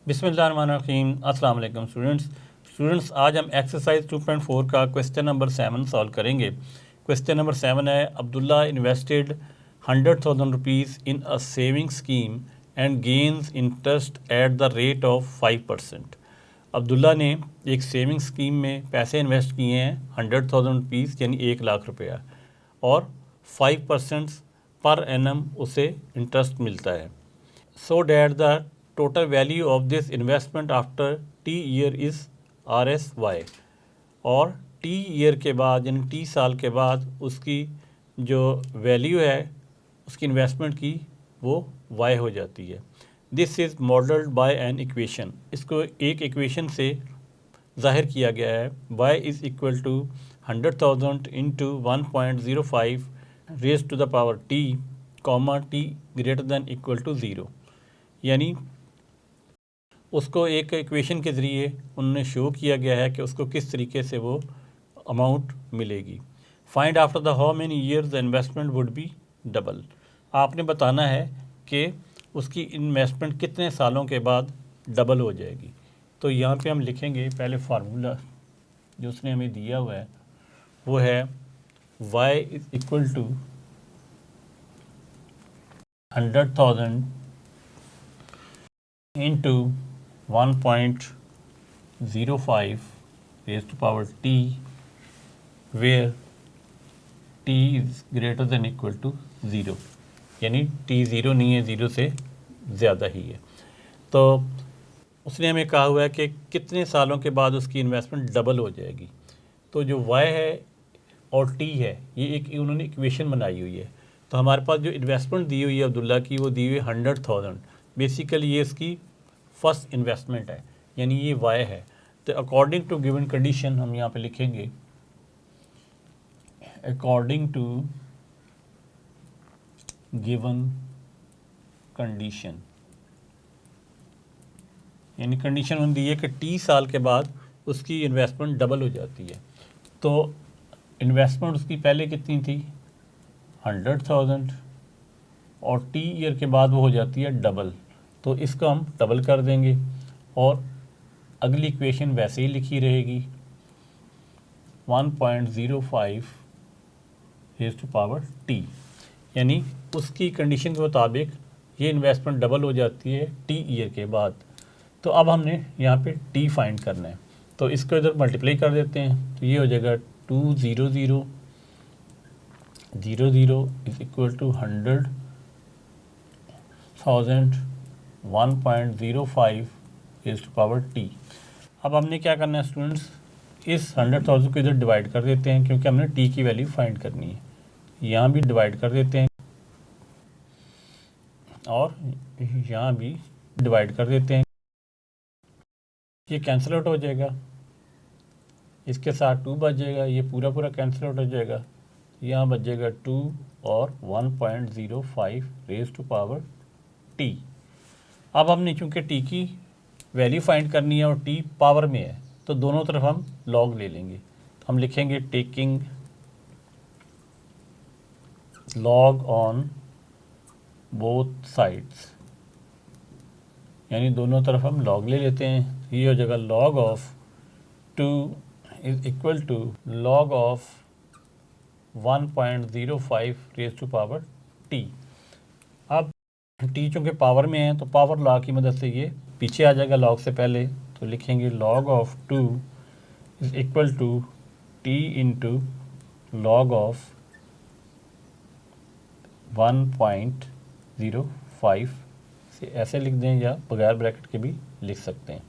बिस्मिल्लाहिर्रहमानिर्रहीम। अस्सलाम वालेकुम स्टूडेंट्स, आज हम एक्सरसाइज 2.4 का क्वेश्चन नंबर 7 सॉल्व करेंगे। क्वेश्चन नंबर 7 है, Abdullah invested 100,000 rupees in a saving scheme and gains interest at the rate of 5%। Abdullah ने एक सेविंग स्कीम में पैसे इन्वेस्ट किए हैं 100,000 रुपीज़ यानी 1,00,000 रुपया, और 5% पर एनम उसे इंटरेस्ट मिलता है। So that the total value of this investment after T year is RSY, और टी ईयर के बाद यानी टी साल के बाद उसकी जो वैल्यू है उसकी इन्वेस्टमेंट की वो Y हो जाती है। This is modelled by an equation. इसको एक इक्वेशन से ज़ाहिर किया गया है। Y is equal to 100,000 into 1.05 raise to the power T, comma T greater than equal to 0। यानी उसको एक इक्वेशन के ज़रिए उन्होंने शो किया गया है कि उसको किस तरीके से वो अमाउंट मिलेगी। Find after the how many years the investment would be double. आपने बताना है कि उसकी इन्वेस्टमेंट कितने सालों के बाद डबल हो जाएगी। तो यहाँ पे हम लिखेंगे पहले फार्मूला जो उसने हमें दिया हुआ है वो है y is equal to 100,000 into 1.05 raised to power t, where t is greater than equal to 0, यानी t 0 नहीं है, 0 से ज़्यादा ही है। तो उसने हमें कहा हुआ है कि कितने सालों के बाद उसकी इन्वेस्टमेंट डबल हो जाएगी। तो जो y है और t है ये एक उन्होंने इक्वेशन बनाई हुई है। तो हमारे पास जो इन्वेस्टमेंट दी हुई है अब्दुल्ला की वो दी हुई है 100,000। बेसिकली ये इसकी फर्स्ट इन्वेस्टमेंट है, यानी ये Y है। तो अकॉर्डिंग टू गिवन कंडीशन हम यहाँ पे लिखेंगे अकॉर्डिंग टू गिवन कंडीशन, यानी कंडीशन उन्होंने दी है कि T साल के बाद उसकी इन्वेस्टमेंट डबल हो जाती है। तो इन्वेस्टमेंट उसकी पहले कितनी थी 100,000 और T ईयर के बाद वो हो जाती है डबल। तो इसको हम डबल कर देंगे और अगली इक्वेशन वैसे ही लिखी रहेगी 1.05 रेज़ टू पावर T, यानी उसकी कंडीशन के मुताबिक ये इन्वेस्टमेंट डबल हो जाती है T ईयर के बाद। तो अब हमने यहाँ पे T फाइंड करना है, तो इसको इधर मल्टीप्लाई कर देते हैं। तो ये हो जाएगा 200,000 is equal to 100,000 1.05 raise to power T। अब हमने क्या करना है स्टूडेंट्स, इस 100,000 को इधर डिवाइड कर देते हैं क्योंकि हमने T की वैल्यू फाइंड करनी है। यहाँ भी डिवाइड कर देते हैं और यहाँ भी डिवाइड कर देते हैं। ये कैंसिल आउट हो जाएगा, इसके साथ 2 बच जाएगा, ये पूरा पूरा कैंसिल आउट हो जाएगा। यहाँ बच जाएगा 2 और 1.05 रेज़ टू पावर T। अब हमने चूँकि T की वैल्यू फाइंड करनी है और T पावर में है तो दोनों तरफ हम लॉग ले लेंगे। तो हम लिखेंगे taking log on both sides, यानी दोनों तरफ हम लॉग ले लेते हैं। ये हो जाएगा log of 2 is equal to log of 1.05 raise to power T। अब T चूँकि पावर में है तो पावर लॉ की मदद से ये पीछे आ जाएगा लॉग से पहले। तो लिखेंगे log of 2 is equal to T into log of 1.05 से ऐसे लिख दें या बगैर ब्रैकेट के भी लिख सकते हैं।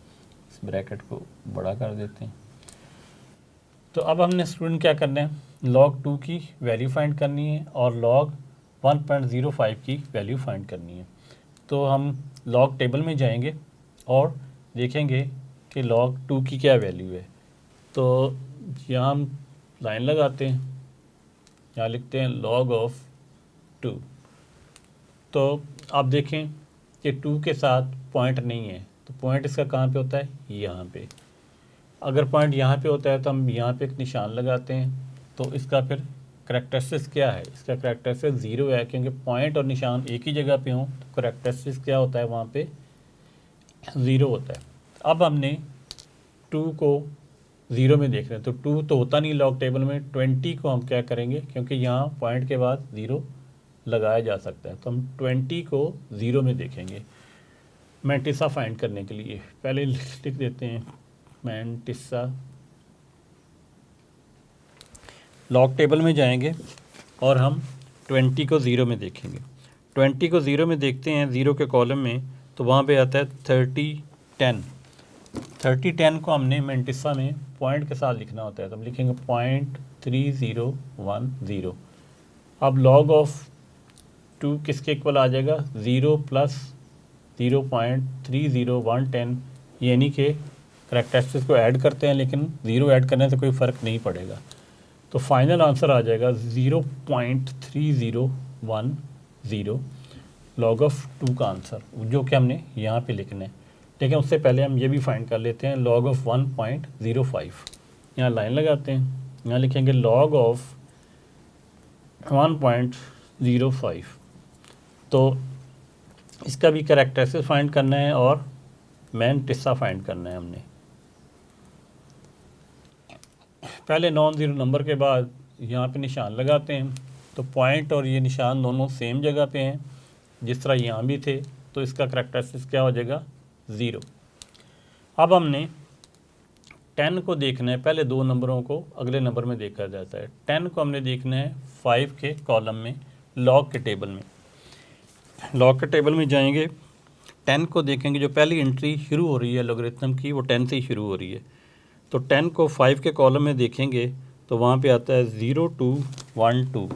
इस ब्रैकेट को बड़ा कर देते हैं। तो अब हमने स्टूडेंट क्या करना है, लॉग 2 की वैल्यू फाइंड करनी है और लॉग 1.05 की वैल्यू फाइंड करनी है। तो हम लॉग टेबल में जाएंगे और देखेंगे कि लॉग 2 की क्या वैल्यू है। तो यहाँ हम लाइन लगाते हैं, यहाँ लिखते हैं लॉग ऑफ 2। तो आप देखें कि 2 के साथ पॉइंट नहीं है, तो पॉइंट इसका कहाँ पे होता है, यहाँ पे। अगर पॉइंट यहाँ पे होता है तो हम यहाँ पे एक निशान लगाते हैं। तो इसका फिर करैक्टरिस्टिक्स क्या है, इसका करैक्टरिस्टिक्स 0 है क्योंकि पॉइंट और निशान एक ही जगह पे हों। तो करैक्टरिस्टिक्स क्या होता है वहाँ पे, ज़ीरो होता है। अब हमने 2 को 0 में देख रहे हैं, तो 2 तो होता नहीं लॉग टेबल में। 20 को हम क्या करेंगे, क्योंकि यहाँ पॉइंट के बाद 0 लगाया जा सकता है, तो हम 20 को 0 में देखेंगे मैंटिसा फाइंड करने के लिए। पहले लिख देते हैं मैंटिसा। लॉग टेबल में जाएंगे और हम 20 को 0 में देखेंगे। 20 को 0 में देखते हैं 0 के कॉलम में, तो वहाँ पे आता है 30 10। 30 10 को हमने मैंटिसा में पॉइंट के साथ लिखना होता है, तो हम लिखेंगे 0.3010। अब लॉग ऑफ 2 किसके इक्वल आ जाएगा, 0 प्लस 0.30110, यानी कि करैक्टरिस्टिक्स को ऐड करते हैं, लेकिन 0 ऐड करने से कोई फ़र्क नहीं पड़ेगा। तो फाइनल आंसर आ जाएगा 0.3010 लॉग ऑफ 2 का आंसर, जो कि हमने यहाँ पे लिखना है। लेकिन उससे पहले हम ये भी फाइंड कर लेते हैं लॉग ऑफ 1.05। यहाँ लाइन लगाते हैं, यहाँ लिखेंगे लॉग ऑफ 1.05। तो इसका भी करैक्टरिस्टिक्स फाइंड करना है और मैंटिसा फाइंड करना है हमने। पहले नॉन ज़ीरो नंबर के बाद यहाँ पे निशान लगाते हैं, तो पॉइंट और ये निशान दोनों सेम जगह पे हैं, जिस तरह यहाँ भी थे, तो इसका करैक्टरिस्टिक्स क्या हो जाएगा, 0। अब हमने 10 को देखना है, पहले 2 नंबरों को अगले नंबर में देखा जाता है। 10 को हमने देखना है 5 के कॉलम में लॉग के टेबल में। लॉग के टेबल में जाएंगे, 10 को देखेंगे, जो पहली एंट्री शुरू हो रही है लॉगरिथम की वो 10 से ही शुरू हो रही है। तो 10 को 5 के कॉलम में देखेंगे तो वहाँ पे आता है 0212।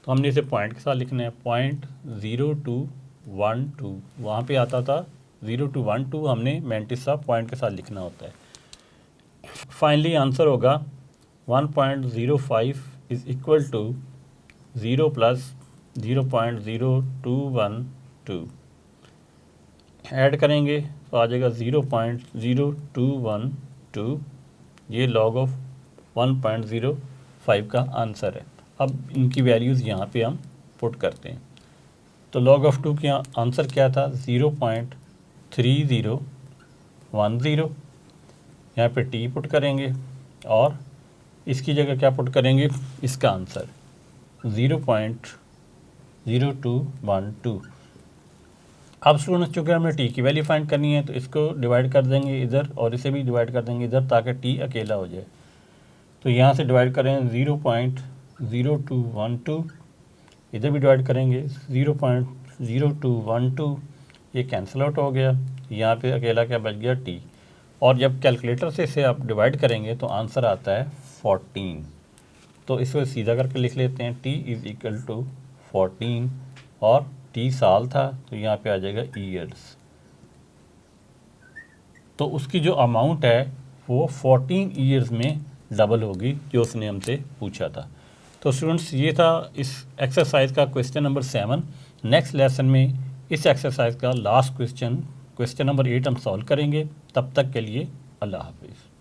तो हमने इसे पॉइंट के साथ लिखना है, 0.0212। वहाँ पे आता था 0212, हमने मैंटिसा पॉइंट के साथ लिखना होता है। फाइनली आंसर होगा 1.05 is equal to 0 plus 0.0212। Add करेंगे तो आ जाएगा 0.0212। ये लॉग ऑफ 1.05 का आंसर है। अब इनकी वैल्यूज़ यहाँ पे हम पुट करते हैं। तो लॉग ऑफ 2 का आंसर क्या था, 0.3010। यहाँ पे टी पुट करेंगे और इसकी जगह क्या पुट करेंगे, इसका आंसर 0.0212। अब स्टूडेंट्स, चूँकि हमें टी की वैल्यू फाइंड करनी है, तो इसको डिवाइड कर देंगे इधर और इसे भी डिवाइड कर देंगे इधर, ताकि टी अकेला हो जाए। तो यहाँ से डिवाइड करें 0.0212, इधर भी डिवाइड करेंगे 0.0212, ये कैंसिल आउट हो गया। यहाँ पे अकेला क्या बच गया, टी। और जब कैलकुलेटर से इसे आप डिवाइड करेंगे तो आंसर आता है 14। तो इसको सीधा करके लिख लेते हैं, टी इज़ इक्वल टू 14, और टी साल था तो यहाँ पे आ जाएगा ईयर्स। तो उसकी जो अमाउंट है वो 14 ईयर्स में डबल होगी, जो उसने हमसे पूछा था। तो स्टूडेंट्स, ये था इस एक्सरसाइज का क्वेश्चन नंबर 7। नेक्स्ट लेसन में इस एक्सरसाइज का लास्ट क्वेश्चन नंबर 8 हम सॉल्व करेंगे। तब तक के लिए अल्लाह हाफिज़।